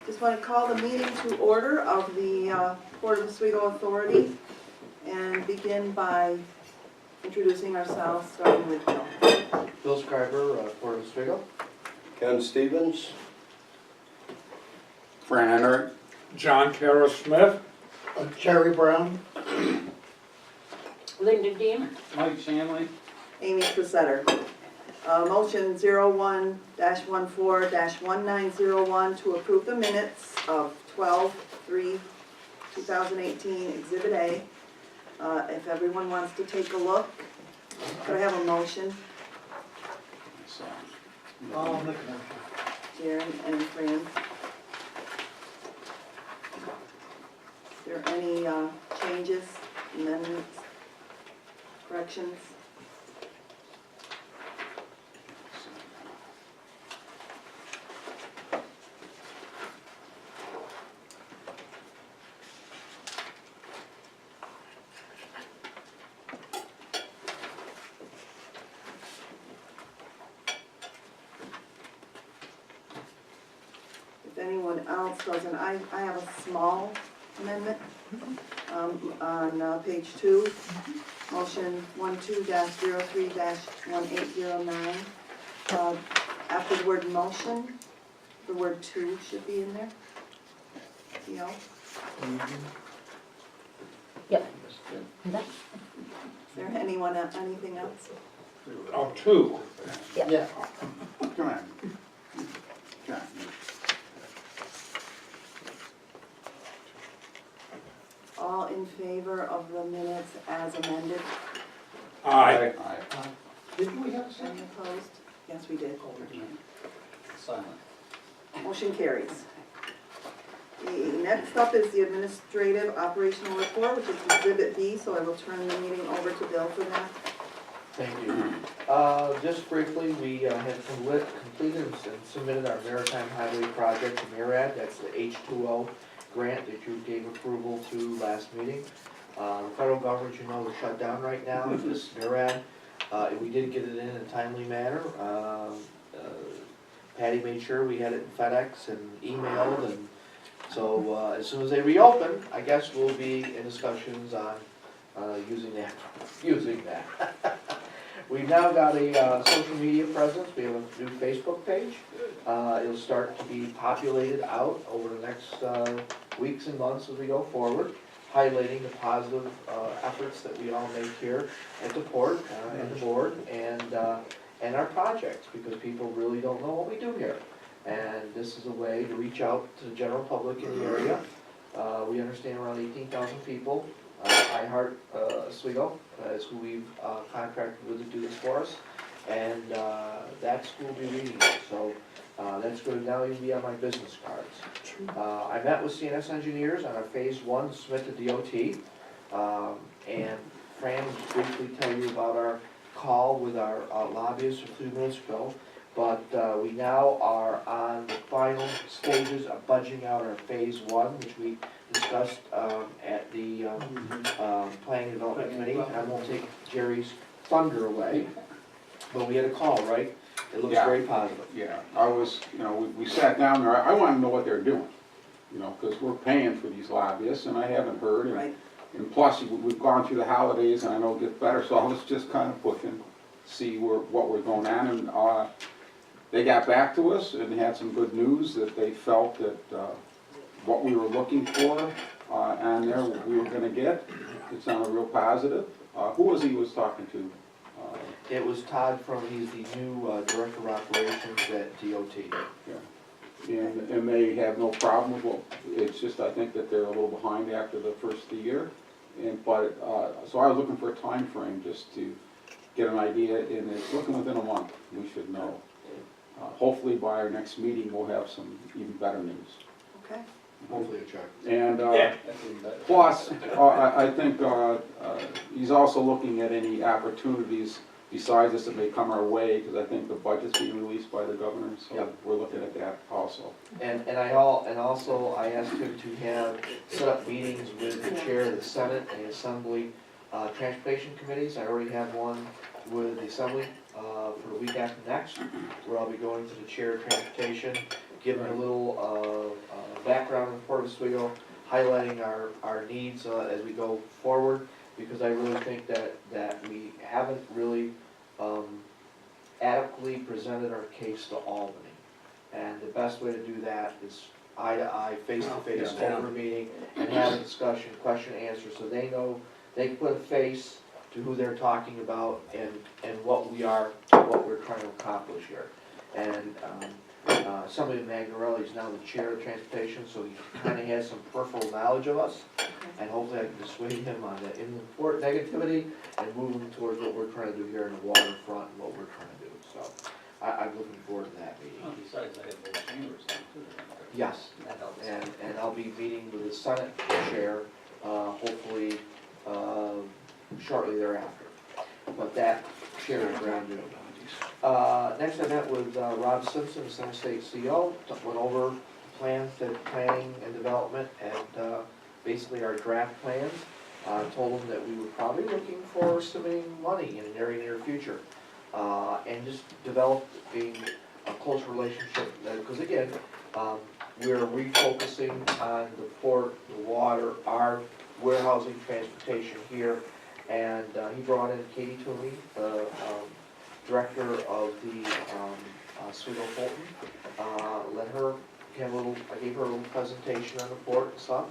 Just want to call the meeting to order of the Port of Oswego Authority and begin by introducing ourselves, starting with Bill. Bill Scriber, Port of Oswego. Ken Stevens. Fran Henry. John Kara Smith. Jerry Brown. Linda Dean. Mike Shanley. Amy Crusader. Motion 01-14-1901 to approve the minutes of 12/3/2018, Exhibit A. If everyone wants to take a look, could I have a motion? I'll make a motion. Jaren and Fran. Is there any changes, amendments, corrections? If anyone else doesn't, I have a small amendment on page 2, motion 12-03-1809. After the word motion, the word to should be in there. Is Yep. there anyone, anything else? Two. Yeah. Come on. John. All in favor of the minutes as amended? Aye. Did we have a Any second? opposed? Yes, we did. Silent. Motion carries. The next up is the administrative operational report, which is Exhibit B, so I will turn the meeting over to Bill for that. Thank you. Just briefly, we have completed and submitted our Maritime Highway Project to MARAD. That's the H2O grant that you gave approval to last meeting. The federal government, you know, is shut down right now. This MARAD, we did get it in a timely manner. Patty made sure we had it in FedEx and emailed, and so as soon as they reopen, I guess we'll be in discussions on using that. We've now got a social media presence. We have a new Facebook page. It'll start to be populated out over the next weeks and months as we go forward, highlighting the positive efforts that we all make here at the port and the board and our projects, because people really don't know what we do here. And this is a way to reach out to the general public in the area. We understand around 18,000 people. iHeart Oswego is who we've contracted with to do this for us, and that's who will be reading it. So that's going to now even be on my business cards. I met with CNS engineers on our phase 1 to submit to DOT, and Fran will briefly tell you about our call with our lobbyists a few minutes ago. But we now are on the final stages of budgeting out our phase 1, which we discussed at the Planning and Development Committee. And I won't take Jerry's thunder away, but we had a call, right? It looks very positive. Yeah, I was, we sat down there, I want to know what they're doing, because we're paying for these lobbyists, and I haven't heard. Right. And plus, we've gone through the holidays, and I know it gets better, so I was just kind of pushing, see what we're going on. And they got back to us and had some good news that they felt that what we were looking for on there, we were going to get. It sounded real positive. Who was he was talking to? It was Todd he's the new Director of Operations at DOT. Yeah. And they have no problem with it's just I think that they're a little behind after the first of the year. So I was looking for a time frame just to get an idea, and it's looking within a month. We should know. Hopefully by our next meeting we'll have some even better news. Okay. Hopefully a check. And plus, I think he's also looking at any opportunities besides this that may come our way, because I think the budget's being released by the governor, so Yep. we're looking at that also. And also I asked him to set up meetings with the chair of the Senate and the Assembly transportation committees. I already have one with the Assembly for the week after next, where I'll be going to the chair of transportation, giving a little background in Port Oswego, highlighting our needs as we go forward, because I really think that we haven't really adequately presented our case to Albany. And the best way to do that is eye to eye, face to face, Yeah. over a meeting, and have a discussion, question and answer, so they know, they can put a face to who they're talking about and what we're trying to accomplish here. And somebody in Magnarelli is now the chair of transportation, so he kind of has some peripheral knowledge of us. And hopefully I can dissuade him on the import negativity and move him towards what we're trying to do here in the waterfront and what we're trying to do. So I'm looking forward to that meeting. Besides, I have both chambers now too. Yes, That helps. and I'll be meeting with the Senate chair, hopefully shortly thereafter. But that chair is brand new. Next I met with Rob Simpson, Center State CO, went over plans, planning and development, and basically our draft plans. Told him that we were probably looking for submitting money in the very near future. And just developing a close relationship, because again, we're refocusing on the port, the water, our warehousing, transportation here. And he brought in Katie Toomey, the director of the Oswego Fulton. Let her have a little, I gave her a little presentation on the port and stuff.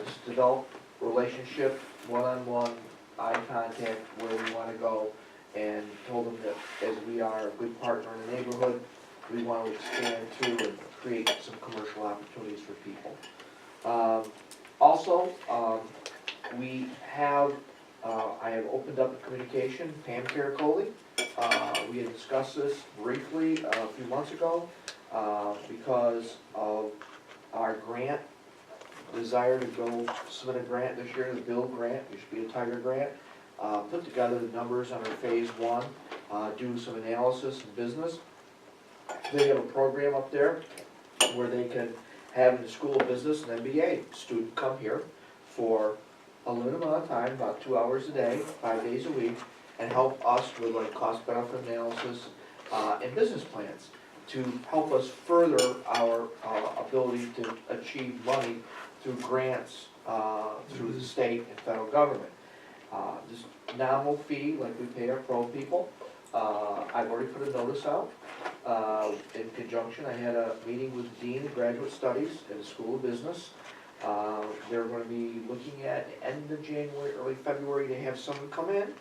Just develop relationship, one-on-one, eye contact, where we want to go. And told them that as we are a good partner in the neighborhood, we want to expand too and create some commercial opportunities for people. Also, we have, I have opened up a communication, Pam Caracoli. We had discussed this briefly a few months ago because of our grant, desire to go submit a grant this year, the Build grant, used to be a Tiger grant. Put together the numbers on our phase one, do some analysis and business. They have a program up there where they can have in the School of Business an MBA student come here for a limited amount of time, about 2 hours a day, 5 days a week, and help us with like cost benefit analysis and business plans to help us further our ability to achieve money through grants through the state and federal government. Just nominal fee like we pay our pro people. I've already put a notice out in conjunction. I had a meeting with the Dean of Graduate Studies at the School of Business. They're going to be looking at the end of January, early February to have someone come in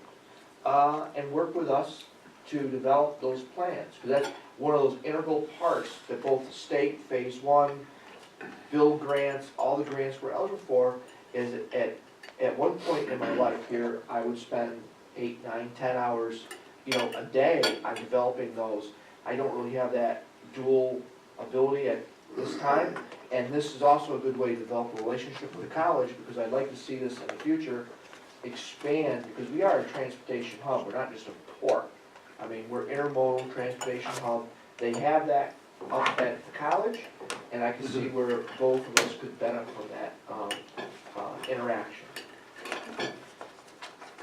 and work with us to develop those plans. Because that's one of those integral parts that both the state, phase one, build grants, all the grants we're eligible for, is at one point in my life here, I would spend 8, 9, 10 hours, a day on developing those. I don't really have that dual ability at this time, and this is also a good way to develop a relationship with the college, because I'd like to see this in the future expand, because we are a transportation hub, we're not just a port. I mean, we're intermodal transportation hub. They have that up at the college, and I can see where both of us could benefit from that interaction.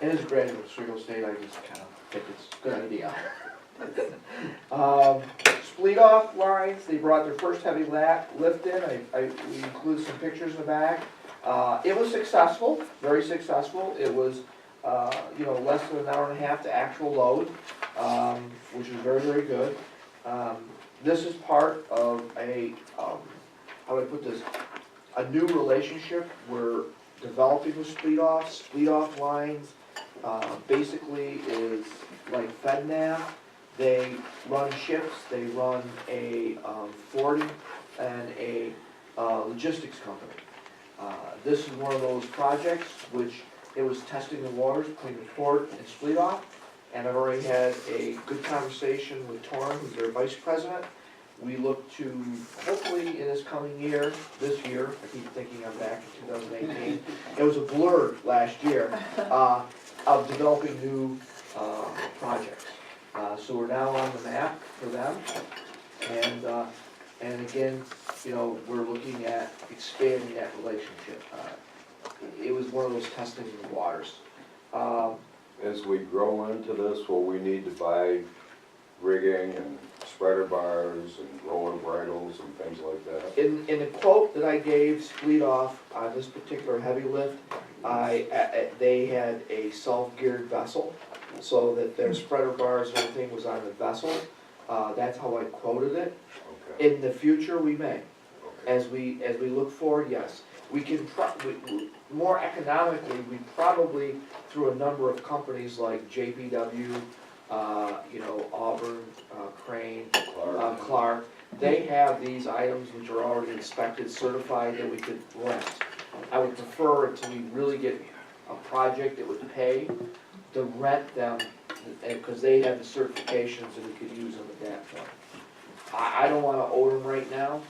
And as a graduate of Oswego State, I just kind of think it's a good idea. Split off lines, they brought their first heavy lift in. We include some pictures in the back. It was successful, very successful. It was, less than an hour and a half to actual load, which was very, very good. This is part of a, how do I put this? A new relationship. We're developing with split off lines. Basically is like FedNav. They run ships, they run a forwarding and a logistics company. This is one of those projects which it was testing the waters between the port and split off. And I've already had a good conversation with Torrin, who's their vice president. We look to, hopefully in this coming year, this year, I keep thinking I'm back in 2018. It was a blur last year, of developing new projects. So we're now on the map for them. And again, we're looking at expanding that relationship. It was one of those testing the waters. As we grow into this, will we need to buy rigging and spreader bars and roller bridles and things like that. In the quote that I gave Fleet Off on this particular heavy lift, they had a self-geared vessel, so that their spreader bars and everything was on the vessel. That's how I quoted it. Okay, In the future, we may. okay. As we look forward, yes. We can, more economically, we probably, through a number of companies like JPW, Auburn, Crane, Clark, they have these items which are already inspected, certified, that we could rent. I would prefer, until we really get a project that would pay, to rent them, because they have the certifications and we could use them at that point. I don't wanna own them right now.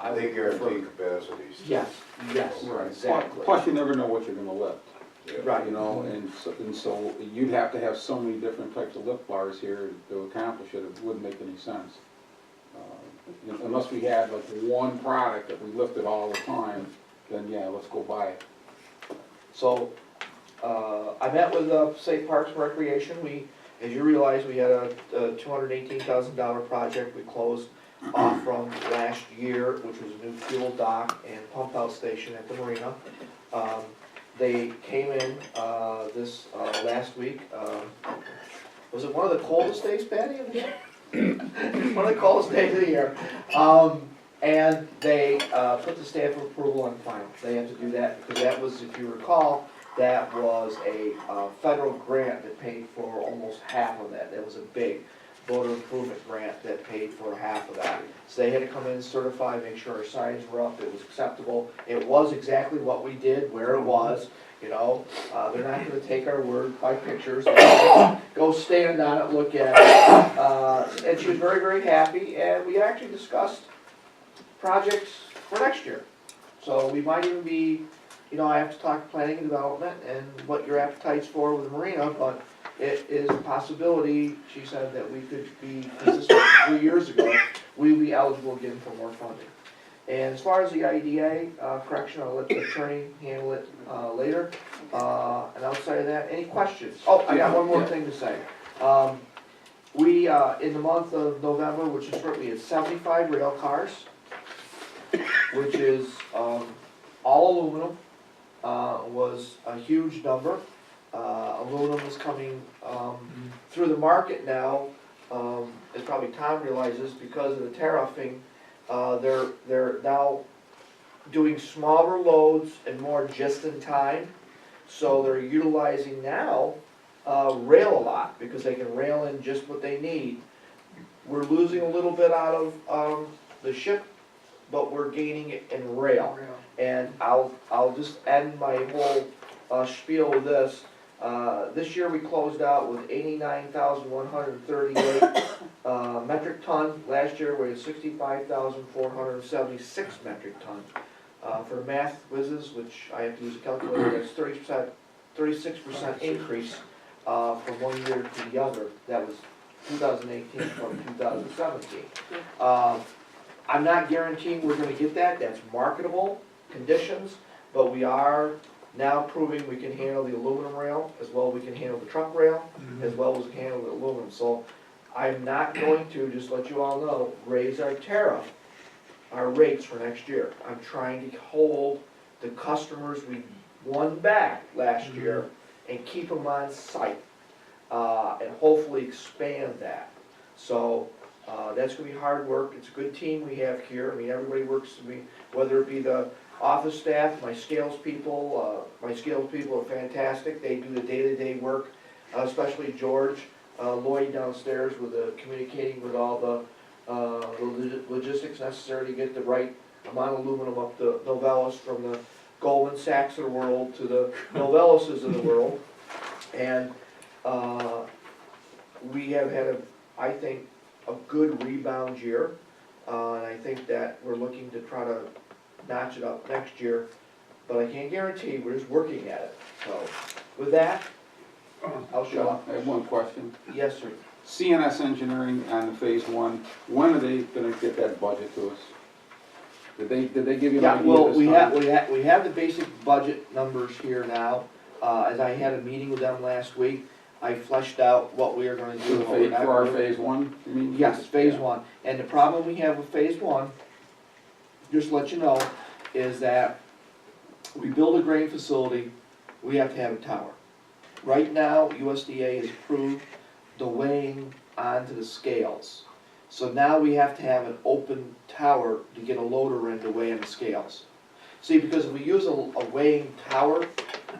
I They would prefer- guarantee capacities. Yes, Right. exactly. Plus, you never know what you're gonna lift, Yeah. Right. you know, and so you'd have to have so many different types of lift bars here to accomplish it, it wouldn't make any sense. Unless we had like one product that we lifted all the time, then yeah, let's go buy it. So, I met with, say, Parks and Recreation. We, as you realize, we had a $218,000 project we closed off from last year, which was a new fuel dock and pump out station at the marina. They came in, this, last week, was it one of the coldest days, Patty, of the year? One of the coldest days of the year. And they, put the stamp of approval on final. They have to do that, because that was, if you recall, that was a federal grant that paid for almost half of that. That was a big voter improvement grant that paid for half of that. So they had to come in, certify, make sure our signs were up, it was acceptable. It was exactly what we did, where it was, they're not gonna take our word by pictures. Go stand on it, look at it. And she was very, very happy, and we actually discussed projects for next year. So we might even be, I have to talk planning and development and what your appetite's for with the marina, but it is a possibility, she said, that we could be, this is 3 years ago, we'd be eligible again for more funding. And as far as the IDA, correction, I'll let the attorney handle it later. And outside of that, any questions? Oh, I got one more thing to say. We, in the month of November, which is shortly, it's 75 rail cars, which is all aluminum, was a huge number. Aluminum is coming through the market now, as probably Tom realizes, because of the tariffing. They're now doing smaller loads and more just in time. So they're utilizing now rail a lot, because they can rail in just what they need. We're losing a little bit out of the ship, but we're gaining it in rail. And I'll just end my whole spiel with this. This year we closed out with 89,138 metric ton. Last year we had 65,476 metric ton. For the math whizzes, which I have to use a calculator, that's 36% increase from one year to the other. That was 2018 from 2017. I'm not guaranteeing we're gonna get that. That's marketable conditions, but we are now proving we can handle the aluminum rail, as well as we can handle the truck rail, as well as we can handle the aluminum. So I'm not going to, just let you all know, raise our tariff, our rates for next year. I'm trying to hold the customers we won back last year and keep them on site, and hopefully expand that. So that's gonna be hard work. It's a good team we have here. I mean, everybody works, whether it be the office staff, my scales people are fantastic. They do the day-to-day work, especially George Lloyd downstairs with communicating with all the logistics necessary to get the right amount of aluminum up the Novellis, from the Goldman Sachs of the world to the Novellises of the world. And we have had, I think, a good rebound year. And I think that we're looking to try to notch it up next year, but I can't guarantee, we're just working at it. So, with that, I'll shut up. I have one question. Yes, sir. CNS Engineering on the phase one, when are they gonna get that budget to us? Did they give you an Yeah, idea well, this we time? have the basic budget numbers here now. As I had a meeting with them last week, I fleshed out what we are gonna do. what we're not For our gonna do. phase one, you mean? Yes, phase Yeah. one. And the problem we have with phase one, just to let you know, is that we build a grain facility, we have to have a tower. Right now, USDA has approved the weighing onto the scales. So now we have to have an open tower to get a loader in to weigh on the scales. See, because if we use a weighing tower,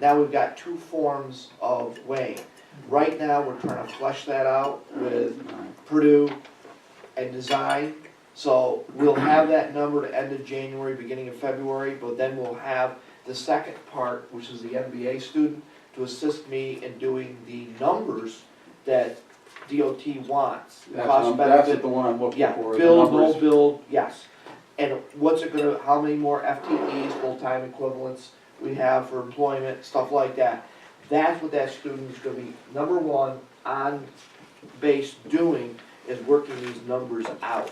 now we've got two forms of weighing. Right now, we're trying to flesh that out with Right. Purdue and design. So we'll have that number to end of January, beginning of February, but then we'll have the second part, which is the MBA student, to assist me in doing the numbers that DOT wants. Cost That's benefit, the one I'm looking yeah, for. the build, no numbers. build, yes. And what's it gonna, how many more FTEs, full-time equivalents we have for employment, stuff like that. That's what that student is gonna be, number one, on base doing, is working these numbers out.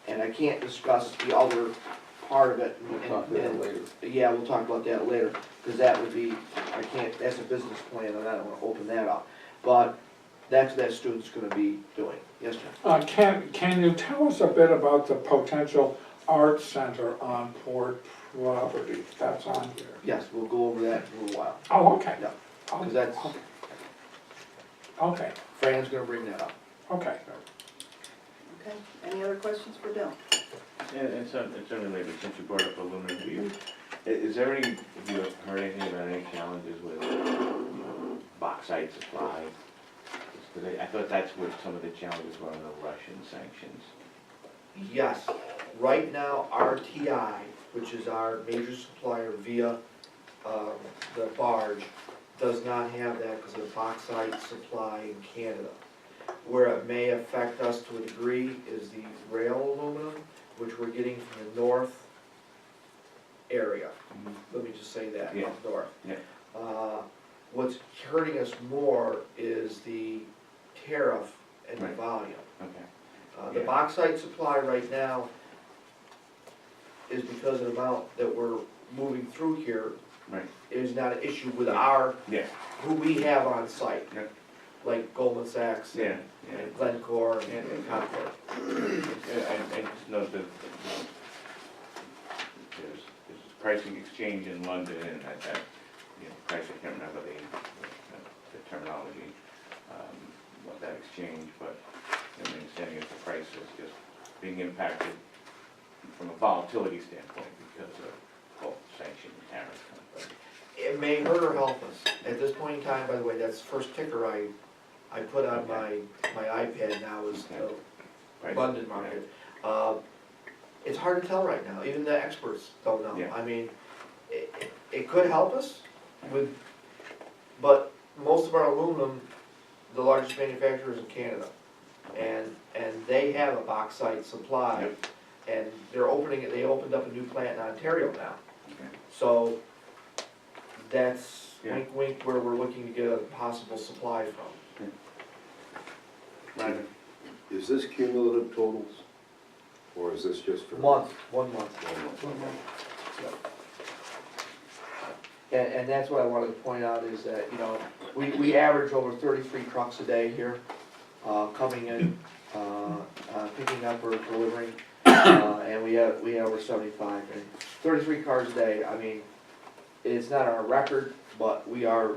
And I can't discuss the other part of it. We'll talk about that later. Yeah, we'll talk about that later, because that would be, I can't, that's a business plan, and I don't wanna open that up. But that's what that student's gonna be doing. Yes, John? Can you tell us a bit about the potential art center on Port property that's on here? Yes, we'll go over that in a little while. Oh, okay. Yeah, Oh, because that's, Okay, Fran's gonna bring that up. okay. Okay, any other questions for Bill? It's unrelated, since you brought up aluminum, is there any, have you heard anything about any challenges with bauxite supply? 'Cause I thought that's what some of the challenges were on the Russian sanctions. Yes, right now, RTI, which is our major supplier via the barge, does not have that because of bauxite supply in Canada. Where it may affect us to a degree is the rail aluminum, which we're getting from the north area. Let me just say that, Yeah. up north. Yeah. What's hurting us more is the tariff and the Right. volume. Okay. The Yeah. bauxite supply right now is because of the amount that we're moving through here Right, is not an issue with our, yeah, who we have on site. Yeah. Like Goldman Sachs yeah, and Glencore and Concord. I just know that there's pricing exchange in London, and price, I can't remember the terminology, what that exchange, but my understanding is the price is just being impacted from a volatility standpoint because of both sanction and tariff. It may hurt or help us. At this point in time, by the way, that's the first ticker I put on my iPad now is the Price, London market. It's hard to tell right now, even the experts don't know. Yeah. I mean, it could help us with, but most of our aluminum, the largest manufacturer is in Canada. And they have a bauxite supply, and they opened up a new plant in Ontario now. Okay. So that's Yeah. wink wink where we're looking to get a possible supply from. Roger. Is this cumulative totals? Or is this just for? 1 month. 1 month. And that's what I wanted to point out is that, we average over 33 trucks a day here, coming in, picking up or delivering, and we have over 75. And 33 cars a day, I mean, it's not our record, but we are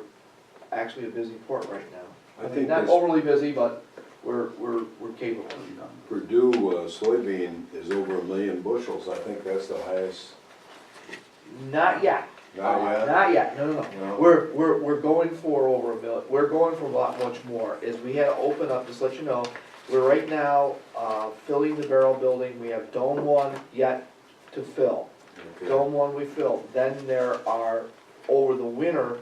actually a busy port right now. I think Not this overly busy, but we're capable. Purdue soybean is over 1 million bushels. I think that's the highest. Not yet. Not yet? Not yet, no. No. We're going for over 1 million, we're going for a lot much more, is we had to open up, just to let you know, we're right now, filling the barrel building, we have Dome 1 yet to fill. Okay. Dome 1 we filled, then there are, over the winter,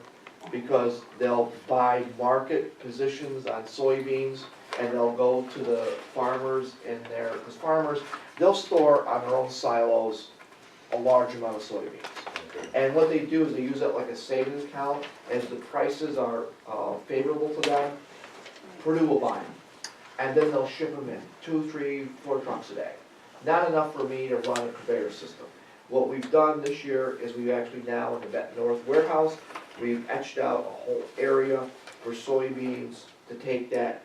because they'll buy market positions on soybeans, and they'll go to the farmers in there, because farmers, they'll store on their own silos a large amount of soybeans. Okay. And what they do is they use it like a savings account, as the prices are favorable to them, Purdue will buy them. And then they'll ship them in, 2, 3, 4 trucks a day. Not enough for me to run a conveyor system. What we've done this year is we've actually now in the Vet North warehouse, we've etched out a whole area for soybeans to take that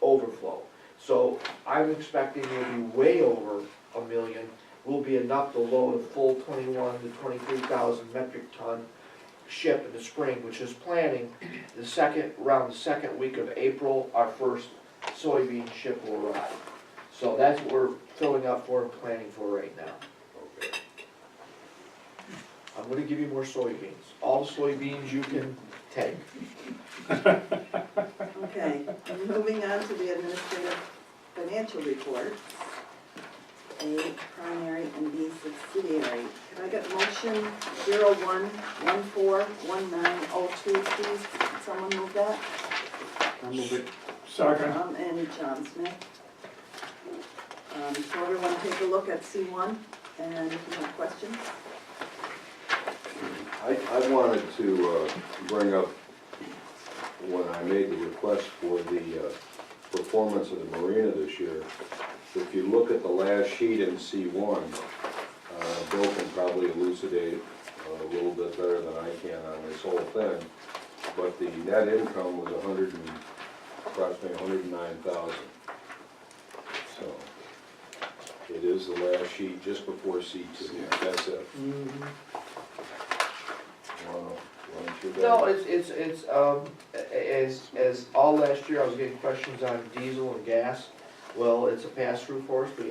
overflow. So I'm expecting we'll be way over 1 million. Will be enough to load a full 21 to 23,000 metric ton ship in the spring, which is planning around the second week of April, our first soybean ship will arrive. So that's what we're filling up for and planning for right now. Okay. I'm gonna give you more soybeans, all the soybeans you can take. Okay, moving on to the administrative financial report. A primary and B subsidiary. Can I get motion 01141902, please? Can someone move that? I'll move it. Second. And John Smith. So everyone take a look at C1, and if you have questions. I wanted to bring up, when I made the request for the performance of the marina this year, if you look at the last sheet in C1, Bill can probably elucidate it a little bit better than I can on this whole thing, but the net income was approximately 109,000. So it is the last sheet just before C2. That's it. No, it's, as all last year, I was getting questions on diesel and gas. Well, it's a pass-through for us, we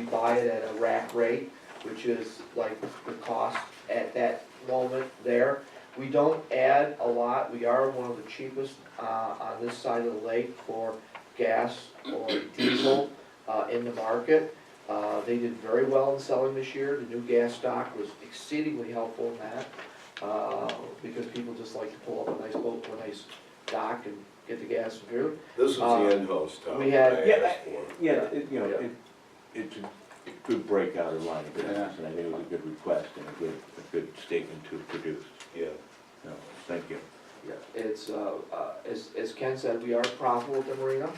buy it at a rack rate, which is like the cost at that moment there. We don't add a lot, we are one of the cheapest, on this side of the lake for gas or diesel, in the market. They did very well in selling this year, the new gas stock was exceedingly helpful in that. Because people just like to pull up a nice boat to a nice dock and get the gas and fuel. This is the in-house stuff we that had- I Yeah, asked for. it's a good breakout of line of business, and I think it was a good request and a good statement to produce. Yeah. So, thank you. Yeah, it's, as Ken said, we are profitable at the marina,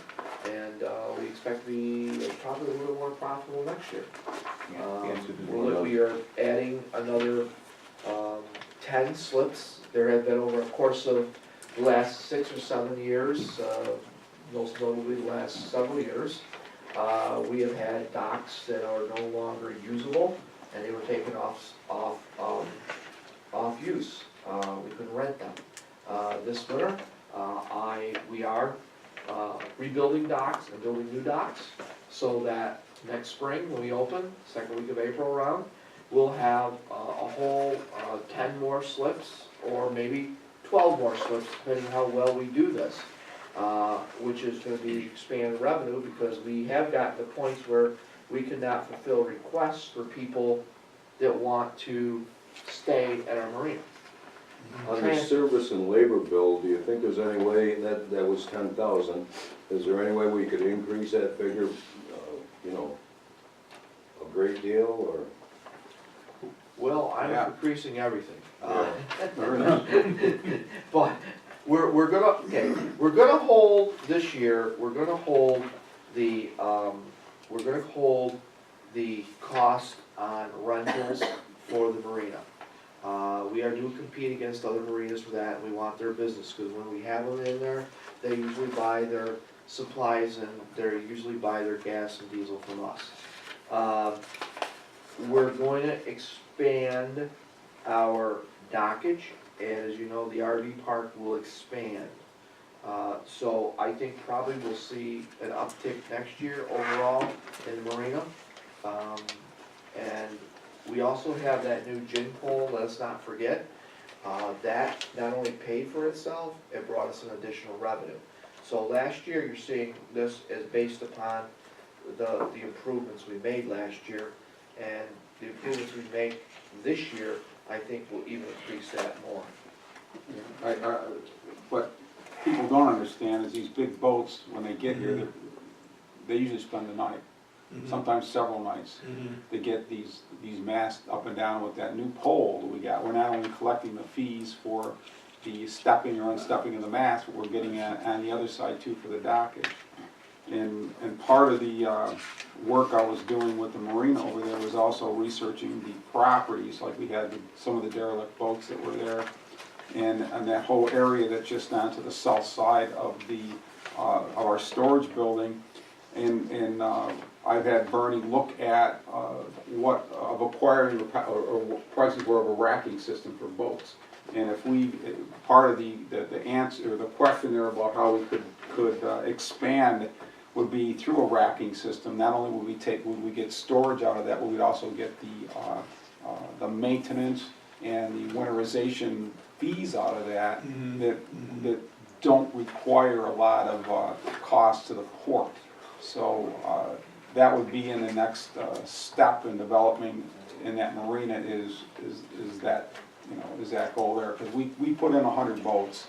and, we expect to be probably a little more profitable next year. We are adding another, 10 slips. There have been over a course of the last 6 or 7 years, most notably the last several years, we have had docks that are no longer usable, and they were taken off use. We couldn't rent them. This winter, we are rebuilding docks and building new docks, so that next spring, when we open, second week of April around, we'll have a whole 10 more slips, or maybe 12 more slips, depending how well we do this, which is gonna be expanded revenue, because we have gotten to points where we cannot fulfill requests for people that want to stay at our marina. On the service and labor bill, do you think there's any way, that was 10,000, is there any way we could increase that figure, a great deal, or? Well, I'm Yeah. increasing everything. Very nice. But we're gonna hold this year, we're gonna hold the cost on rentals for the marina. We do compete against other marinas for that, and we want their business, because when we have them in there, they usually buy their supplies and they usually buy their gas and diesel from us. We're going to expand our dockage, and as you know, the RV park will expand. So I think probably we'll see an uptick next year overall in the marina. And we also have that new gin pole, let's not forget. That not only paid for itself, it brought us an additional revenue. So last year, you're seeing this as based upon the improvements we made last year, and the improvements we make this year, I think will even increase that more. What people don't understand is these big boats, when they get here, they usually spend the night, sometimes several nights. They get these masts up and down with that new pole that we got. We're not only collecting the fees for the stepping or unstepping of the mast, but we're getting on the other side too for the dockage. And part of the work I was doing with the marina over there was also researching the properties, like we had some of the derelict boats that were there. and that whole area that's just onto the south side of of our storage building. And I've had Bernie look at of acquiring, or what prices were of a racking system for boats. And if we, part of the answer, or the question there about how we could expand would be through a racking system. Not only would we get storage out of that, but we'd also get the maintenance and the winterization fees out of that that don't require a lot of cost to the port. So that would be in the next step in developing in that marina is that, you know, is that goal there. Because we put in 100 boats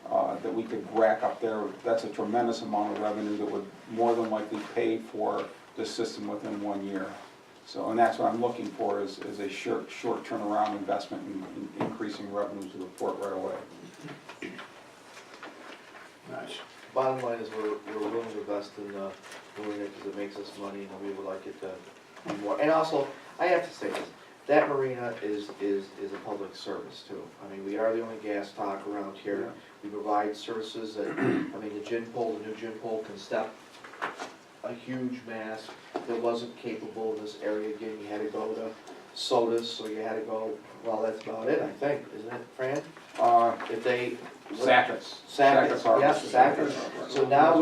that we could rack up there. That's a tremendous amount of revenue that would more than likely pay for the system within 1 year. So, and that's what I'm looking for is a short turnaround investment in increasing revenue to the port right away. Nice. Bottom line is we're willing to invest in marina because it makes us money and we would like it to be more. And also, I have to say this, that marina is a public service too. I mean, we are the only gas dock around here. We provide services that, I mean, the new gin pole can step a huge mast that wasn't capable in this area. Again, you had to go to Sodas, so you had to go, well, that's about it, I think, isn't it, Fran? If they. Sackets. Sackets, yes, Sackets. So now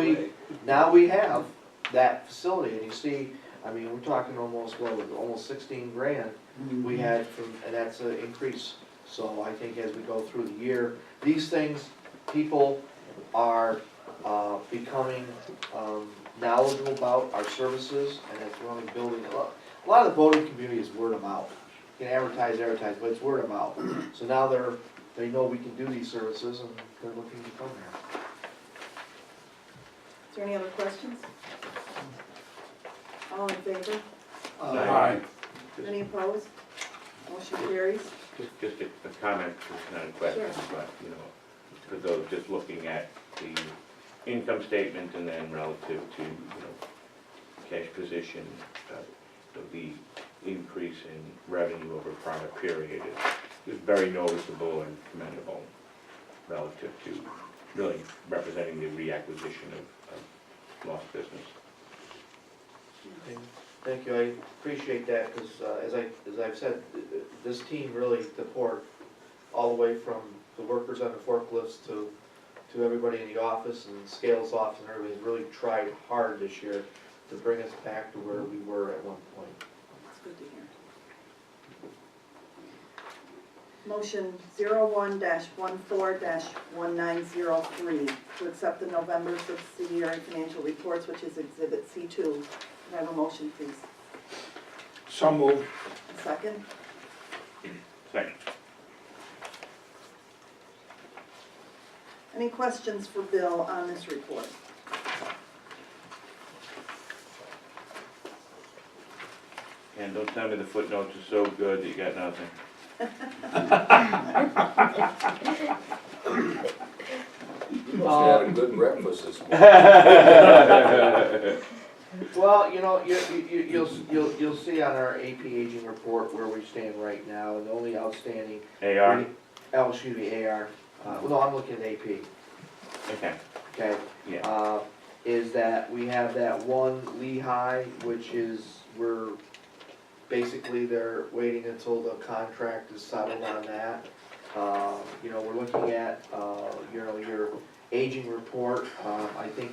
we have that facility, and you see, I mean, we're talking almost 16 grand we had from, and that's an increase. So I think as we go through the year, these things, people are becoming knowledgeable about our services, and it's really building a lot of the boating community is word of mouth. You can advertise, but it's word of mouth. So now they know we can do these services, and they're looking to come here. Is there any other questions? All in favor? Aye. Any opposed? Motion carries. Just a comment, it's not a question, Sure. but, you know, for those just looking at the income statement and then relative to, you know, cash position, the increase in revenue over prior period is very noticeable and commendable relative to really representing the reacquisition of lost business. Thank you, I appreciate that, because as I've said, this team really, the port, all the way from the workers on the forklifts to everybody in the office and scales office and everybody's really tried hard this year to bring us back to where we were at one point. That's good to hear. Motion 01-14-1903 to accept the November subsidiary financial reports, which is Exhibit C2. Can I have a motion, please? So moved. A second? Second. Any questions for Bill on this report? And don't tell me the footnotes are so good that you got nothing. You must have had a good breakfast this morning. Well, you know, you'll see on our AP aging report where we stand right now, and the only outstanding. AR? Oh, excuse me, AR. No, I'm looking at AP. Okay, Okay. yeah. Is that we have that one Lehigh, which is, basically they're waiting until the contract is settled on that. You know, we're looking at, you know, your aging report. I think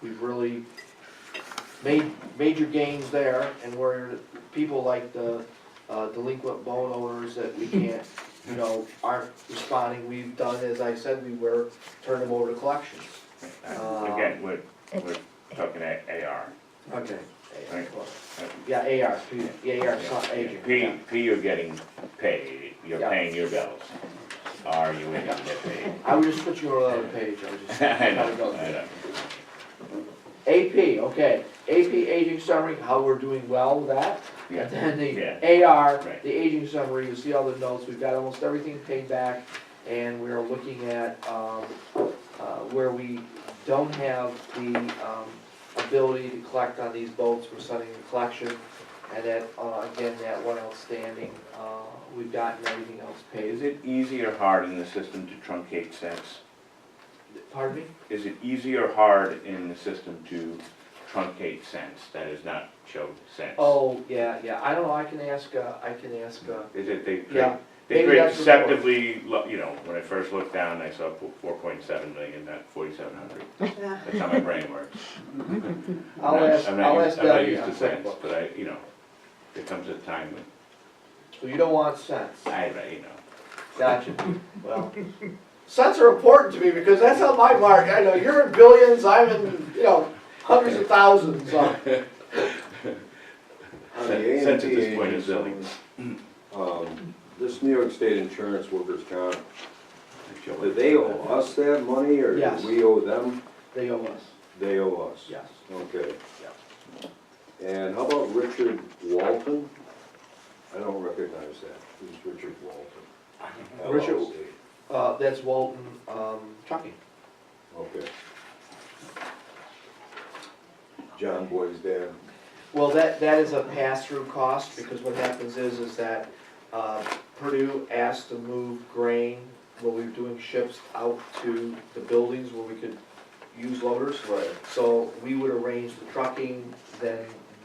we've really made major gains there, and where people like the delinquent loan owners that we can't, you know, aren't responding, we've done, as I said, turned them over to collections. Again, we're talking AR. Okay. Right. Yeah, AR, AR, aging. P, you're getting paid, you're Yeah. paying your bills. R, you ain't gonna get paid. I was just switching over to the other page, I was just. I know, I know. AP, okay, AP aging summary, how we're doing well with that. Yeah. And then the Yeah. AR, Right. the aging summary, you see all the notes, we've got almost everything paid back, and we're looking at, where we don't have the, ability to collect on these boats, we're setting the collection. And that, again, that one outstanding, we've gotten everything else paid. Is it easy or hard in the system to truncate cents? Pardon me? Is it easy or hard in the system to truncate cents, that is not show cents? Oh, yeah, I don't know, I can ask, Is it, they yeah. they Maybe create that's before. deceptively, you know, when I first looked down, I saw 4.7 million, not 4,700. Yeah. That's how my brain works. I'll ask I'm not used Debbie to on cents, QuickBooks. but I, you know, there comes a time when So you don't want cents? you know. Gotcha. Well, cents are important to me because that's how my mark, I know, you're in billions, I'm in, hundreds of thousands, so. On the Cents at A&P this point is agency, silly. this New York State Insurance Workers' Comp, Show do it. they owe us that money, or Yes. do we owe them? They owe us, They owe us? yes. Okay. Yeah. And how about Richard Walton? I don't recognize that. Who's Richard Walton? Richard- LLC. That's Walton, Trucking. Okay. John Boy's dad. Well, that is a pass-through cost, because what happens is that Purdue asked to move grain when we were doing ships out to the buildings where we could use loaders. Right. So we would arrange the trucking, then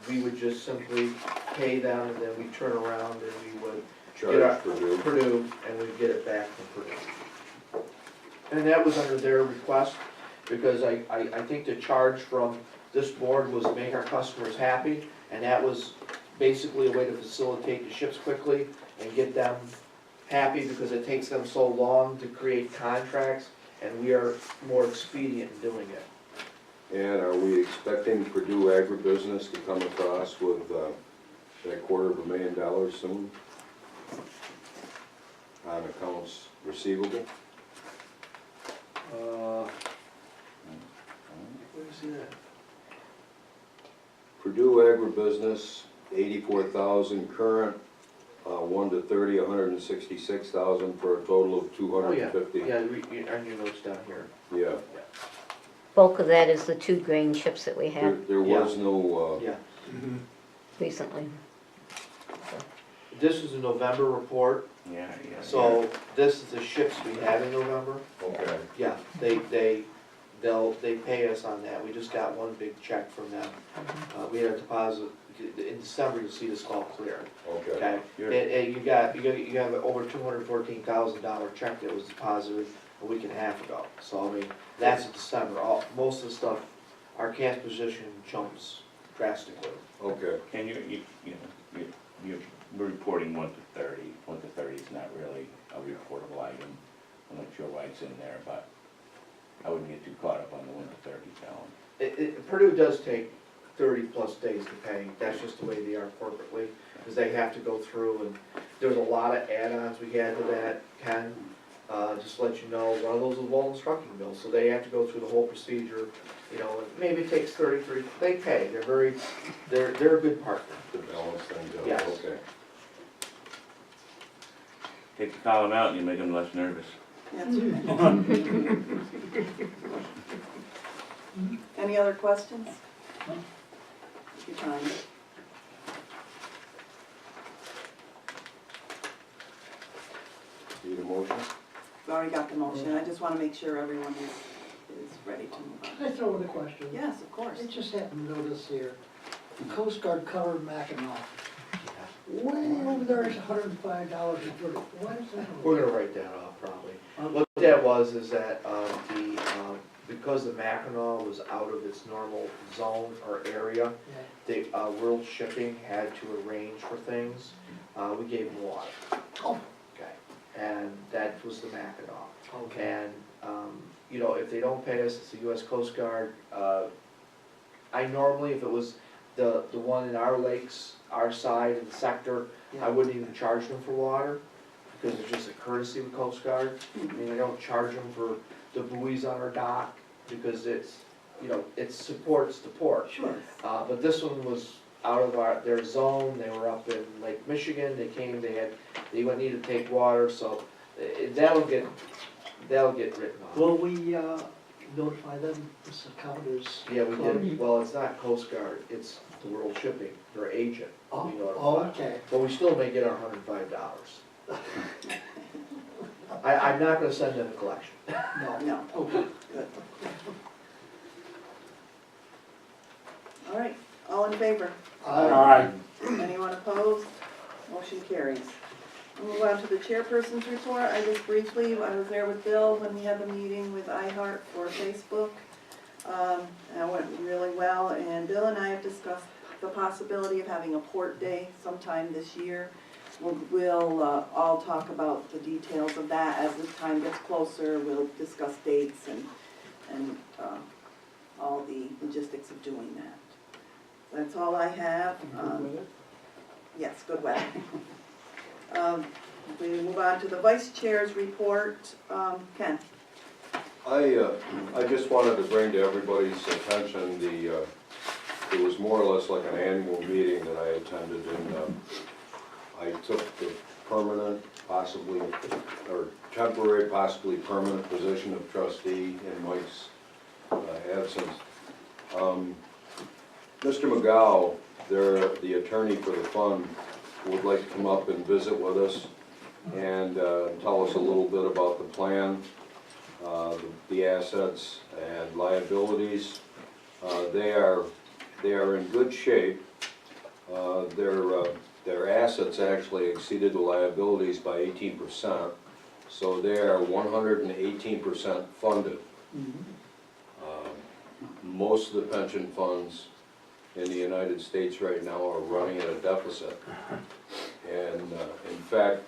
we would just simply pay them, and then we turn around and we would get our Charge Purdue. Purdue, and we'd get it back from Purdue. And that was under their request, because I think the charge from this board was to make our customers happy, and that was basically a way to facilitate the ships quickly and get them happy, because it takes them so long to create contracts, and we are more expedient in doing it. And are we expecting Purdue Agribusiness to come across with that $250,000 soon? On accounts receivable? Where is it at? Purdue Agribusiness, 84,000 current, 1 to 30, 166,000 for a total of Oh, yeah, 250. yeah, on your notes down here. Yeah. Bulk of that is the 2 grain ships that we There, had there was no, Yeah, recently. this is a November report, Yeah. so this is the ships we had in November. okay. Yeah, they pay us on that, we just got one big check from them. We had a deposit, in December, you'll see this all clear, Okay. okay? And you have over $214,000 check that was deposited a week and a half ago, so I mean, that's in December, most of the stuff, our cash position jumps drastically. Okay. Can you're reporting 1 to 30. 1 to 30 is not really a reportable item. I'm not sure why it's in there, but I wouldn't get too caught up on the 1 to 30 column. Purdue does take 30-plus days to pay, that's just the way they are corporately, because they have to go through, and there's a lot of add-ons we had to that, Ken. Just to let you know, one of those is Walton's Trucking Bill, so they have to go through the whole procedure, and maybe it takes 33, they pay, they're a good partner. To balance things out, Yes. okay. Take the column out and you make them less nervous. That's right. Any other questions? Take your time. Need a motion? We've already got the motion, I just want to make sure everyone is ready to move Can I on. throw in a question? Yes, of course. I just happened to notice here, the Coast Guard covered Mackinac. Way over there is $105 for it. Why is that? We're gonna write that off probably. What that was is that, because the Mackinac was out of its normal zone or area, Yeah. the, World Shipping had to arrange for things, we gave them water. Oh. Okay, and that was the Mackinac. Okay. And, if they don't pay us, it's the US Coast Guard, I normally, if it was the one in our lakes, our side of the sector, I wouldn't even charge them for water, because it's just a courtesy with Coast Guard. I mean, I don't charge them for the buoys on our dock, because it's, it supports the port. Sure. But this one was out of their zone, they were up in Lake Michigan, they came, they needed to take water, so that'll get written off. Will we notify them this account is? Yeah, we did, well, it's not Coast Guard, it's to World Shipping, their agent, will be Oh, notified. okay. But we still may get our $105. I'm not gonna send in a collection. No. No. Okay. Good. All right, all in favor? Aye. Anyone opposed? Motion carries. We'll move on to the chairperson's report. I just briefly, I was there with Bill when we had the meeting with iHeart for Facebook. And it went really well, and Bill and I have discussed the possibility of having a port day sometime this year. We'll all talk about the details of that as the time gets closer. We'll discuss dates and all the logistics of doing that. That's all I have. Yes, good weather. We move on to the vice chair's report. Ken? I just wanted to bring to everybody's attention it was more or less like an annual meeting that I attended, and I took the permanent, possibly, or temporary, possibly permanent position of trustee in Mike's absence. Mr. McGow, the attorney for the fund, would like to come up and visit with us and tell us a little bit about the plan, the assets and liabilities. They are in good shape. Their assets actually exceeded the liabilities by 18%, so they are 118% funded. Most of the pension funds in the United States right now are running at a deficit. And in fact,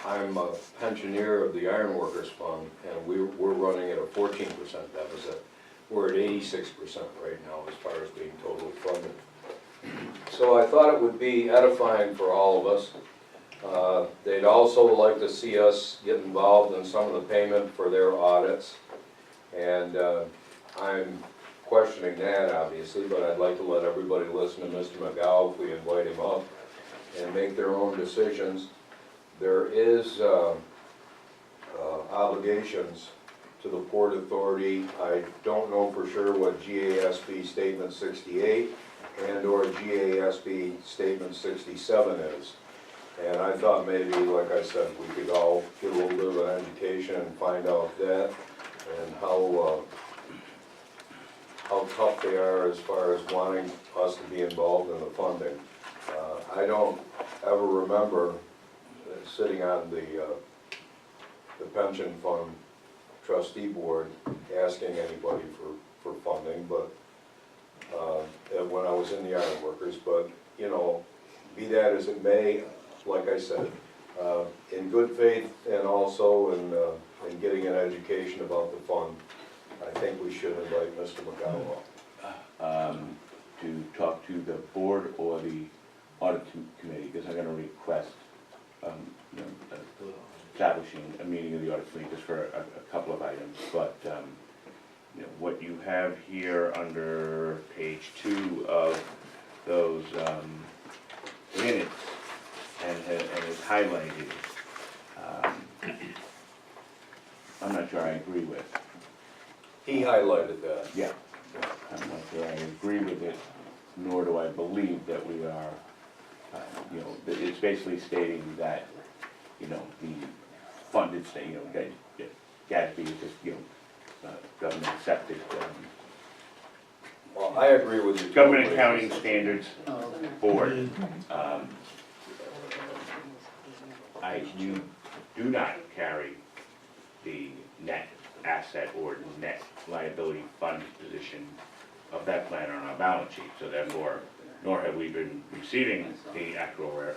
I'm a pensioner of the Iron Workers Fund, and we're running at a 14% deficit. We're at 86% right now as far as being totally funded. So I thought it would be edifying for all of us. They'd also like to see us get involved in some of the payment for their audits. And I'm questioning that, obviously, but I'd like to let everybody listen to Mr. McGow if we invite him up and make their own decisions. There is obligations to the Port Authority. I don't know for sure what GASB Statement 68 and or GASB Statement 67 is. And I thought maybe, like I said, we could all get a little bit of an education and find out that and how tough they are as far as wanting us to be involved in the funding. I don't ever remember sitting on the pension fund trustee board asking anybody for funding, but when I was in the Iron Workers, but you know, be that as it may, like I said, in good faith and also in getting an education about the fund, I think we should invite Mr. McGowan up. To talk to the board or the audit committee, because I'm gonna request, establishing a meeting of the audit committee just for a couple of items, but, what you have here under page 2 of those, minutes and is highlighted, I'm not sure I agree with. He highlighted that. Yeah, I'm not sure I agree with it, nor do I believe that we are, that it's basically stating that, the funded state, that GASB is just, government accepted, Well, I agree with you. government totally. accounting standards board. You do not carry the net asset or net liability fund position of that plan on our balance sheet, so therefore, nor have we been receiving the actuarial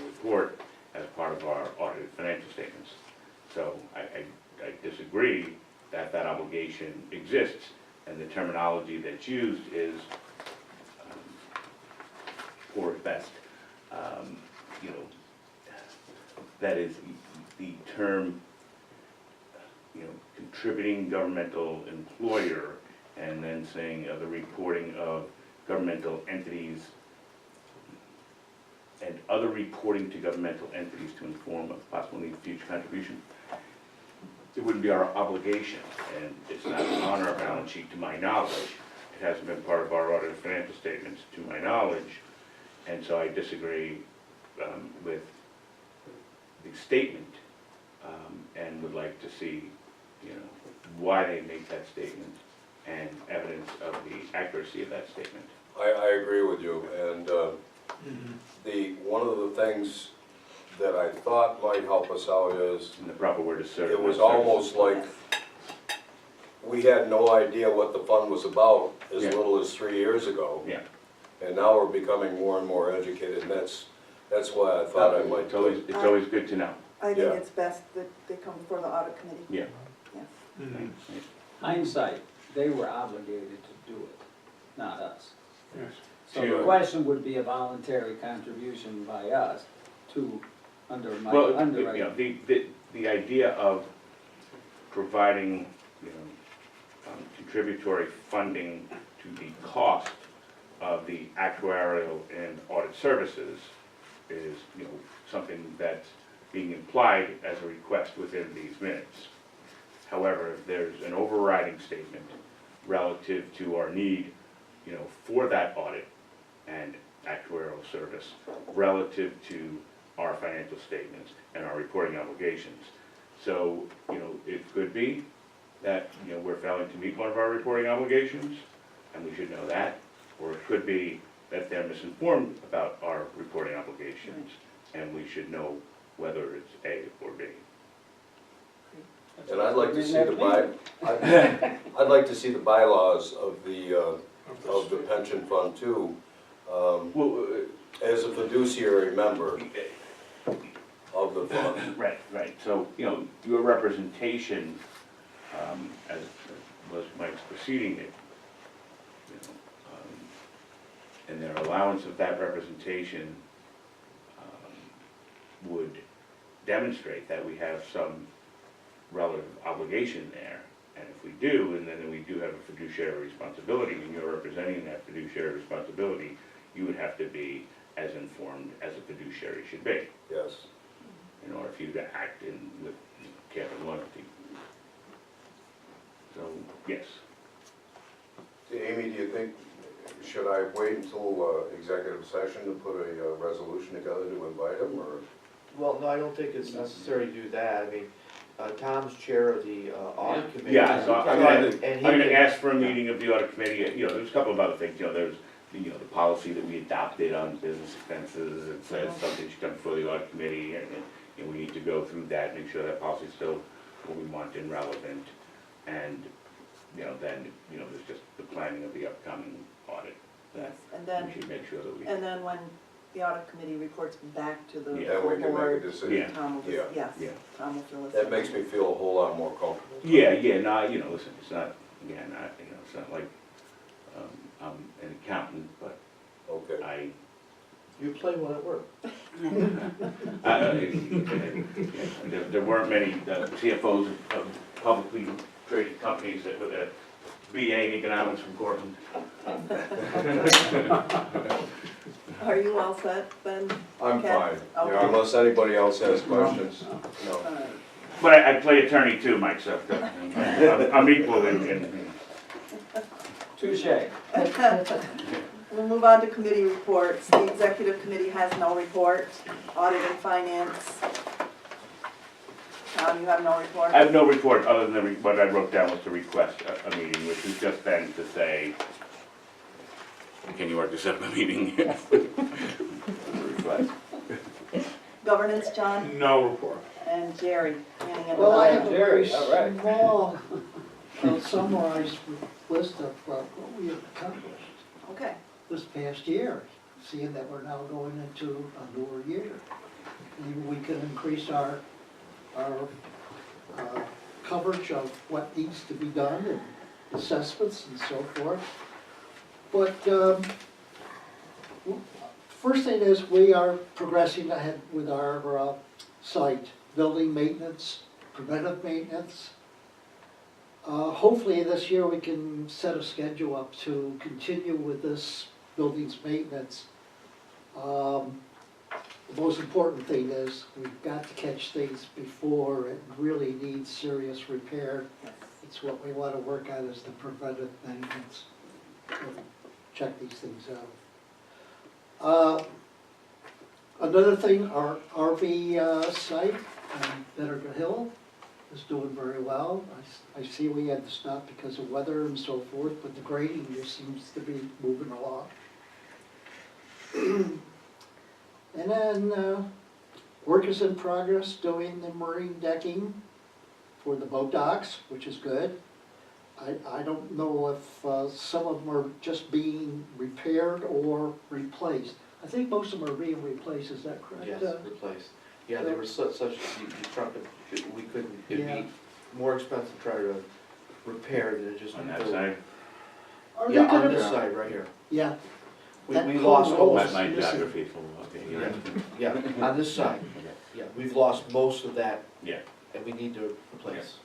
report as part of our audited financial statements. So I disagree that that obligation exists, and the terminology that's used is poor at best. That is the term, contributing governmental employer, and then saying the reporting of governmental entities and other reporting to governmental entities to inform of possible need for future contribution. It wouldn't be our obligation, and it's not on our balance sheet to my knowledge, to hasn't been part of our audited financial statements to my knowledge, and so I disagree with the statement, and would like to see, you know, why they make that statement and evidence of the accuracy of that statement. I agree with you, and one of the things that I thought might help us out is, And the proper word is serve. it was not service. almost like we had no idea what the fund was about as Yeah. little as 3 years ago. Yeah. And now we're becoming more and more educated, and that's why I thought I might do it. It's always good to know. I think Yeah. it's best that they come before the audit committee. Yeah. Yes. Hindsight, they were obligated to do it, not us. Yes. So the Sure. question would be a voluntary contribution by us to Well, you know, underwriting. the idea of providing, you know, contributory funding to the cost of the actuarial and audit services is, you know, something that's being implied as a request within these minutes. However, there's an overriding statement relative to our need, you know, for that audit and actuarial service relative to our financial statements and our reporting obligations. So, you know, it could be that, you know, we're failing to meet one of our reporting obligations, and we should know that. Or it could be that they're misinformed about our reporting obligations, and we should know whether it's A or B. And I'd like to see I'd like to see the bylaws of the pension fund too, Well, as a fiduciary member of the fund. right, so, you know, your representation, as was Mike's preceding it, you know, and their allowance of that representation would demonstrate that we have some relative obligation there. And if we do, and then we do have a fiduciary responsibility, and you're representing that fiduciary responsibility, you would have to be as informed as a fiduciary should be, Yes. in order for you to act with care and loyalty. So, yes. Amy, do you think, should I wait until executive session to put a resolution together to invite him, or? Well, no, I don't think it's necessary to do that. I mean, Tom's chair of the audit committee. Yeah, so I'm And gonna he can- ask for a meeting of the audit committee. You know, there's a couple of other things, you know, there's, you know, the policy that we adopted on business expenses. It says something should come before the audit committee, and we need to go through that, make sure that policy is still what we want and relevant. And, you know, then, you know, there's just the planning of the upcoming audit. Yes, and We then, should make sure that we, and then when the audit committee reports back to the Yeah. Then we full can make a board, decision. Tom will, Yeah. yes, Yeah. Tom will fill us That in. makes me feel a whole lot more comfortable. yeah, no, you know, listen, it's not, again, you know, it's not like, I'm an accountant, but Okay. You play one at work. There weren't many CFOs of publicly traded companies that with a BA in economics from Cortland. Are you all set, Ben? I'm Okay. fine, Okay. yeah, unless anybody else has questions. No. All right. But I play attorney too, Mike, so I'm equal in. Touche. We'll move on to committee reports. The executive committee has no report. Audit and finance. Tom, you have no report? I have no report other than what I wrote down was to request a meeting, which was just then to say, can you work to set up a meeting? Request. Governance, John? No report. And Jerry, planning and Well, I have development. a very Jerry, all right. small, summarized list of what we have accomplished Okay, this past year, seeing that we're now going into a newer year. Maybe we can increase our coverage of what needs to be done and assessments and so forth. But first thing is, we are progressing ahead with our site, building maintenance, preventive maintenance. Hopefully this year we can set a schedule up to continue with this building's maintenance. The most important thing is we've got to catch things before it really needs serious repair. yes. It's what we want to work on is the preventive maintenance. check these things out. Another thing, our RV site on Vinegar Hill is doing very well. I see we had to stop because of weather and so forth, but the grading just seems to be moving along. And then, work is in progress doing the marine decking for the boat docks, which is good. I don't know if some of them are just being repaired or replaced. I think most of them are being replaced, is that correct? Yes, replaced. Yeah, they were such, you truck, we couldn't, it'd Yeah. be more expensive to try to repair than it just. On that side, Are they Yeah, on gonna- this side, right here. Yeah, We That lost whole row most, is my missing. geography is a little, okay, you're right. yeah, on this side, yeah, we've lost most of that, Yeah, and we need to replace.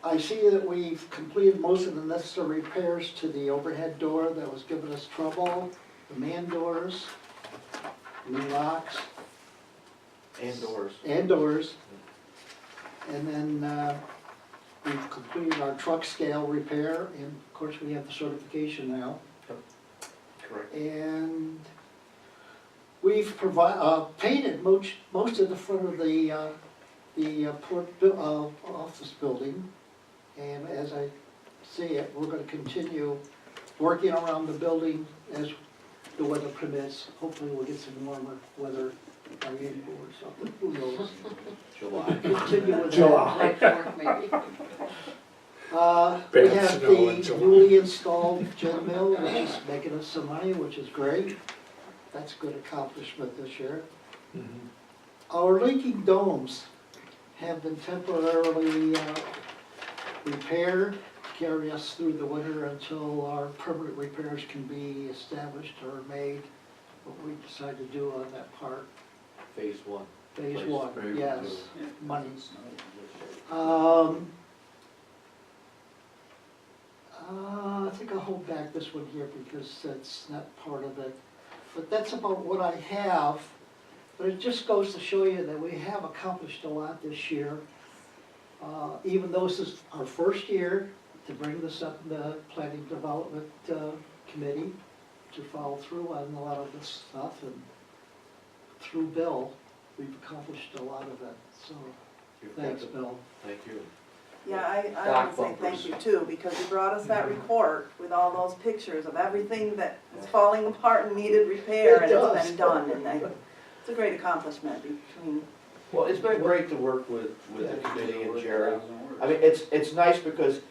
I see that we've completed most of the necessary repairs to the overhead door that was giving us trouble, the man doors, new locks, And doors. and doors. And then we've completed our truck scale repair, and of course we have the certification now. Correct. And we've painted most of the front of the office building. And as I see it, we're gonna continue working around the building as the weather permits. Hopefully we'll get some warmer weather by April or something, who knows? July. Continue with July. that. We Bad have snow in the July. newly installed gin mill, which is making us some money, which is great. That's a good accomplishment this year. Mhm. Our leaking domes have been temporarily repaired, to carry us through the winter until our permanent repairs can be established or made, what we decide to do on that part. Phase one. Phase Place. one, yes, money. I think I'll hold back this one here because that's not part of it. But that's about what I have. But it just goes to show you that we have accomplished a lot this year. Even though this is our first year to bring this up in the Planning Development Committee to follow through on a lot of this stuff, and through Bill, we've accomplished a lot of it, so You've got thanks, the- Bill. Thank you. Yeah, I Dock want to say thank bumpers. you too, because you brought us that report with all those pictures of everything that is falling apart and needed repair, and it's been done, and it's a great accomplishment between, Well, it's been great to work with the committee and Jerry. I mean, it's nice because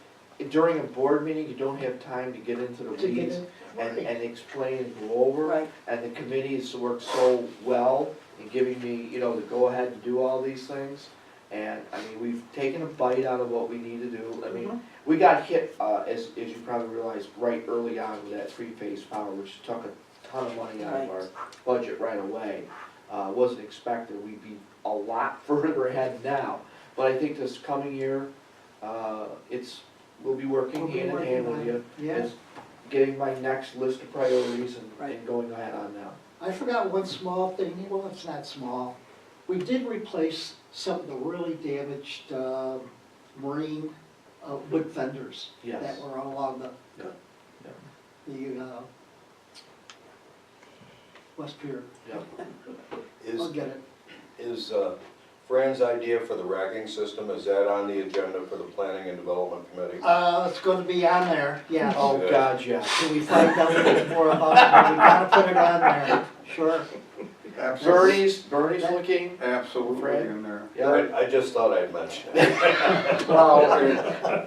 during a board meeting, you don't have time to get into the To get weeds in, and right. explain and go over. right, And the committee has worked so well in giving me, the go-ahead to do all these things. And, I mean, we've taken a bite out of what we need to do. I mean, Mhm. we got hit, as you probably realized, right early on with that three-phase power, which took a ton of money out of our budget right away. Wasn't expected, we'd be a lot further ahead now. But I think this coming year, we'll be working We'll be hand in working hand with on you. it, yeah. It's getting my next list of priorities Right. and going ahead on now. I forgot one small thing, well, it's not small. We did replace some of the really damaged marine wood fenders Yes. that were along Yeah. the West Pier. Yeah. I'll get it. Is Fran's idea for the racking system, is that on the agenda for the Planning and Development Committee? It's gonna be on there, yes. Oh, God, yeah. Till we find out a bit more about it, but we gotta put it on there, sure. Bernie's looking, Absolutely Fred? in there. yeah. I just thought I'd mention it. Well,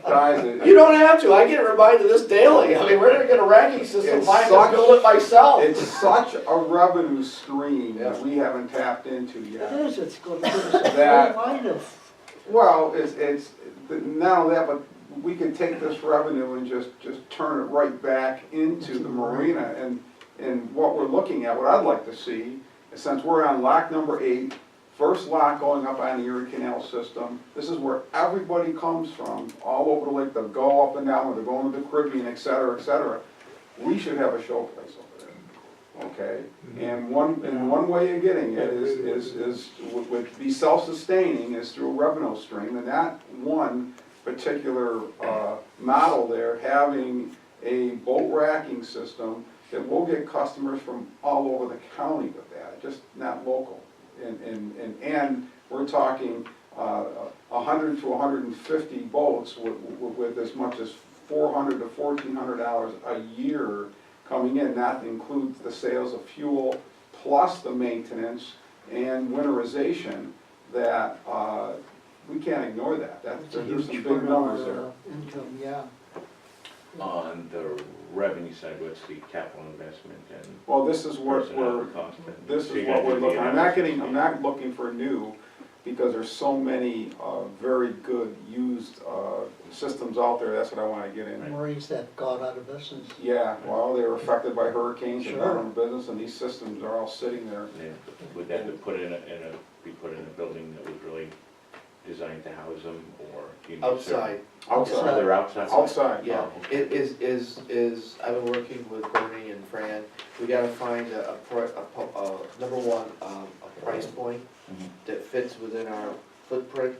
guys, You don't have to, I get reminded of this daily. I mean, we're gonna get a ranking system, It's I can such- build it myself. it's such a revenue stream that Yeah. we haven't tapped into It yet. is, it's gonna give us a That- full line of, Well, it's, not only that, but we can take this revenue and just turn it right back into the marina. And what we're looking at, what I'd like to see, is since we're on lock number 8, first lock going up on the Erie Canal system, this is where everybody comes from, all over the lake, they'll go up and down, or they're going to the Caribbean, et cetera, et cetera. We should have a showplace over there, okay? And one way of getting it would be self-sustaining is through a revenue stream, and that one particular model there, having a boat racking system that will get customers from all over the county with that, just not local. And we're talking 100 to 150 boats with as much as $400 to $1,400 a year coming in. That includes the sales of fuel, plus the maintenance and winterization, that we can't ignore that. It's a There's some huge big part of numbers our, there. income, yeah. On the revenue side, what's the capital investment and Well, this is what personnel we're, cost? And this so is you what gotta we're do the looking, analysis. I'm not looking for new, because there's so many very good used systems out there, that's what I wanna get in. Marines that got out of business. Yeah, well, they were affected by hurricanes and Sure. gone out of business, and these systems are all sitting there. And then would that be put in be put in a building that was really designed to house them, or do you need Outside, Outside, They're outside? outside. yeah. Oh, okay. It is, I've been working with Bernie and Fran, we gotta find number one, a price point Mhm. that fits within our footprint.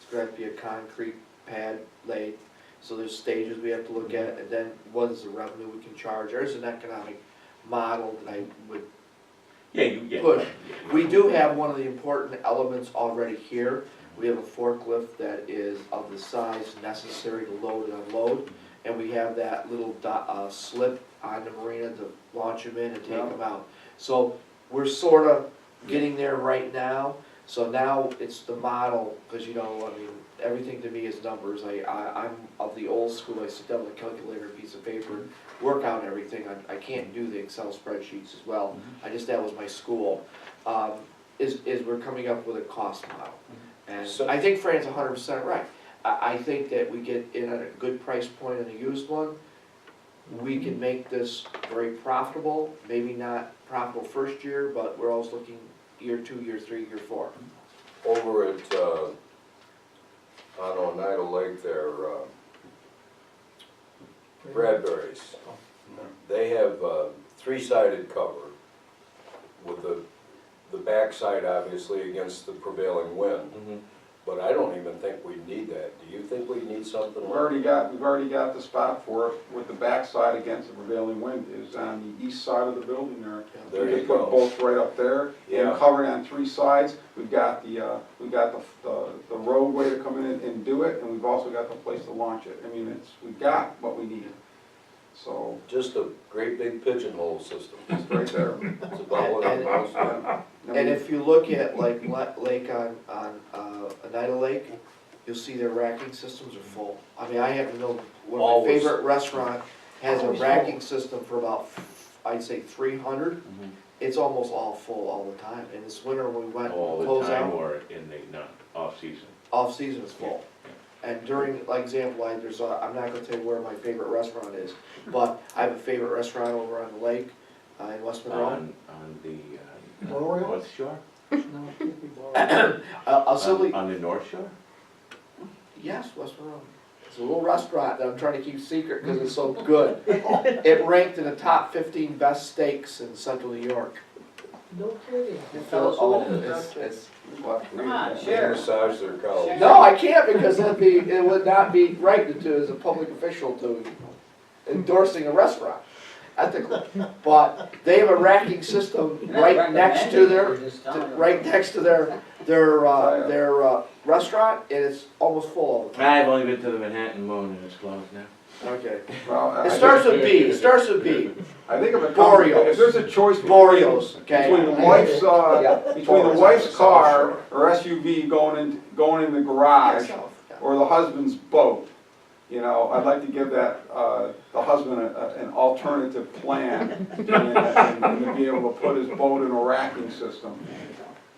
It's gonna have to be a concrete pad laid, so there's stages we have to look at, and then what is the revenue we can charge? There's an economic model that I would Yeah. push. We do have one of the important elements already here. We have a forklift that is of the size necessary to load and unload, and we have that little slip on the marina to launch them in and take them out. So we're sort of getting there right now, so now it's the model, because I mean, everything to me is numbers. I'm of the old school, I sit down with a calculator, and a piece of paper, and work out everything. I can't do the Excel spreadsheets as well, that was my school. Is we're coming up with a cost model. And I think Fran's 100% right. I think that we get in at a good price point on a used one, we can make this very profitable, maybe not profitable first year, but we're always looking year 2, year 3, year 4. Over at, on Oneida Lake there, Bradbury's, they have three-sided cover with the backside obviously against the prevailing wind. But I don't even think we need that. Do you think we need something We've like? already got the spot for it, with the backside against the prevailing wind, is on the east side of the building there. There We you can put go. both right up there, Yeah. and covered on 3 sides. We've got the roadway to come in and do it, and we've also got the place to launch it. I mean, we've got what we need. So, Just a great big pigeonhole system. it's right there. It's about what it was. And if you look at like Lake on Oneida Lake, you'll see their racking systems are full. I mean, I happen to know one of my Always. favorite restaurant has a Always racking system for about, I'd say 300. Mhm. It's almost all full all the time. And this winter when we went All the close time out, or in the, not, off-season? off season is full. And during, like example, I'm not gonna tell you where my favorite restaurant is, but I have a favorite restaurant over on the lake in West Monroe. On the Boreal? North Shore? No, it can't be boring. I'll simply, On the North Shore? yes, West Monroe. It's a little restaurant that I'm trying to keep secret because it's so good. It ranked in the top 15 best steaks in central New York. No kidding. Tell us Oh, what it it's, what? Come on, They share. massage their cows. No, I can't because it would not be right to as a public official to endorsing a restaurant ethically. But they have a racking system You're not right next to recommending it, their, you're just telling them. right next to their restaurant, and it's almost full all the time. I've only been to the Manhattan Moon and it's closed now. Okay. Well, It starts with B, it starts with B. I think Boreals. if there's a choice Boreals, okay? between the wife's, Yeah. between the wife's car or SUV going in the garage, or the husband's boat, I'd like to give that, the husband an alternative plan, and to be able to put his boat in a racking system.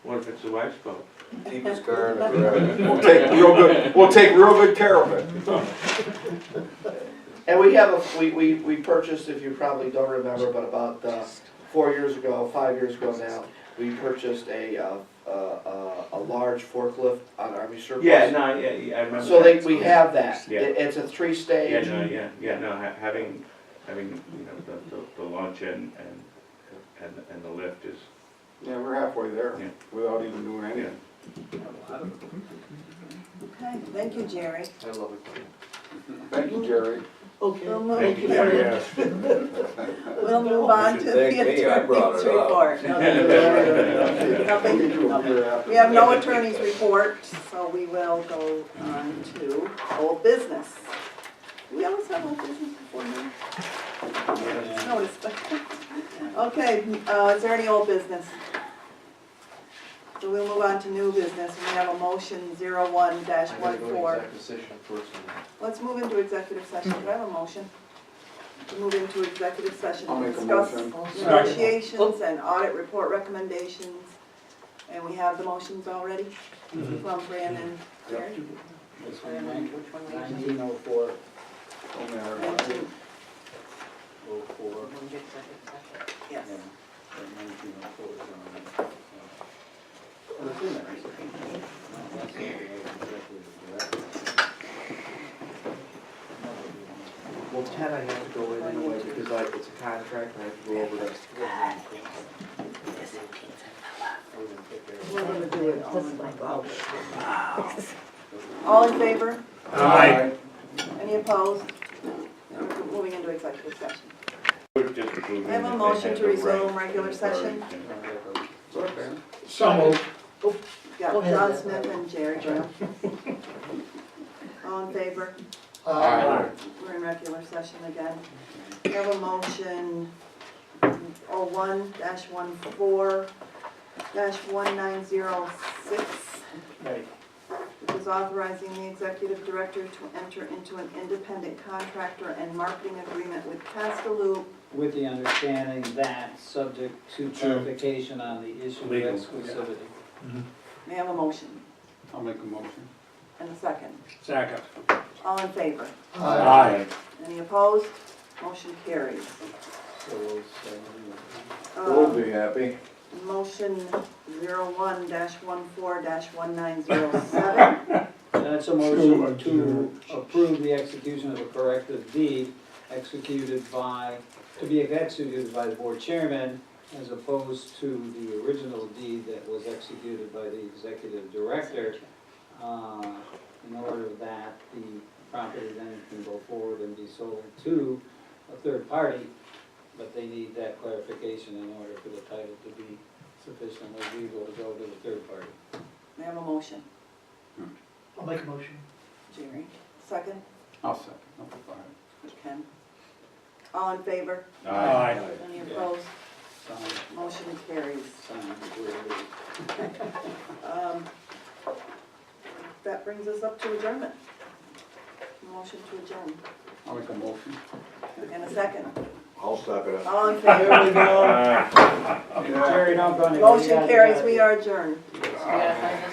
What if it's the wife's boat? Keep his car in the garage. We'll take real good care of it. And we have we purchased, if you probably don't remember, but about 4 years ago, 5 years ago now, we purchased a large forklift on Army surplus. Yeah, no, yeah, I remember. So that. we have that. Yeah. It's a 3-stage. Having, the launch and the lift is, Yeah, we're halfway there, Yeah. without even doing anything. lot of it. Okay, thank you, Jerry. I love it. Thank you, Jerry. Okay. We'll move, Thank you, Yes. we'll move on to the Thank me, I brought attorney's it up. report. Nothing. We have no attorney's report, so we will go on to old business. We always have old business before me. Yeah. Noticed. Okay, is there any old business? So we'll move on to new business, and we have a motion 01-14. I gotta go to executive session first. Let's move into executive session. Do I have a motion? To move into executive session I'll to make a discuss motion. negotiations and audit report recommendations. And we have the motions already from Brandon. Gary? This one, Which one we have? 1904, Don't matter. 19. 04. Yes. Yeah, 1904 is on there. Oh, it's in there, is it? No, that's the executive director. Well, 10 I have to go in anyway because it's a contract and I have to go over that. We're gonna do it This is my all. fault. All in favor? Aye. Any opposed? We're moving into executive session. We're just approving I have a that they motion have to the resume right regular to session. encourage So moved. Yeah, Go ahead. John Smith and Jerry Brown. All in favor? Aye. We're in regular session again. We have a motion 01-14-1906, Right. which is authorizing the executive director to enter into an independent contractor and marketing agreement with Castelloop. With the understanding that, subject to clarification on the issue of Legal, exclusivity. May I have a motion I'll make a motion. and a second? Second. All in favor? Aye. Any opposed? Motion carries. So we'll say, We'll be happy. Motion 01-14-1907. that's a motion to approve the execution of a corrective deed to be executed by the board chairman, as opposed to the original deed that was executed by the executive director, in order that the property then can go forward and be sold to a third party, but they need that clarification in order for the title to be sufficiently legal to go to the third party. May I have a motion? I'll make a motion. Jerry, second? I'll second. I'll provide. Ken. All in favor? Aye. Any opposed? Signed, Motion carries. signed, That brings us up to adjournment. Motion to adjourn. I'll make a motion. And a second. I'll second it. All in favor? There we go. Jerry, don't go anywhere. You Motion gotta carries, get we are adjourned.